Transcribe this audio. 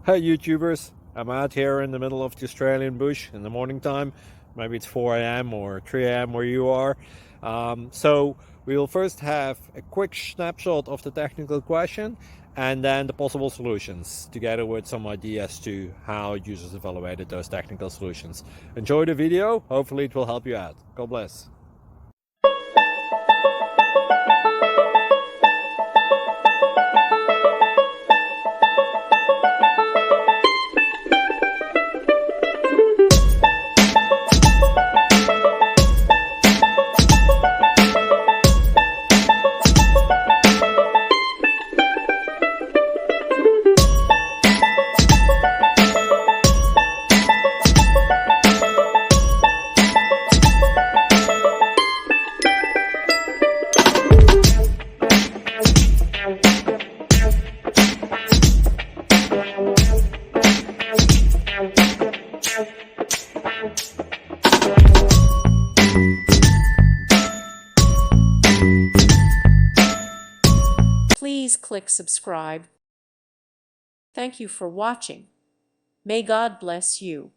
Hey YouTubers, I'm out here in the middle of the Australian bush in the morning time. Maybe it's 4 a.m. or 3 a.m. where you are. So we will first have a quick snapshot of the technical question and then the possible solutions, together with some ideas to how users evaluated those technical solutions. Enjoy the video, hopefully it will help you out. God bless. Please click subscribe. Thank you for watching. May God bless you.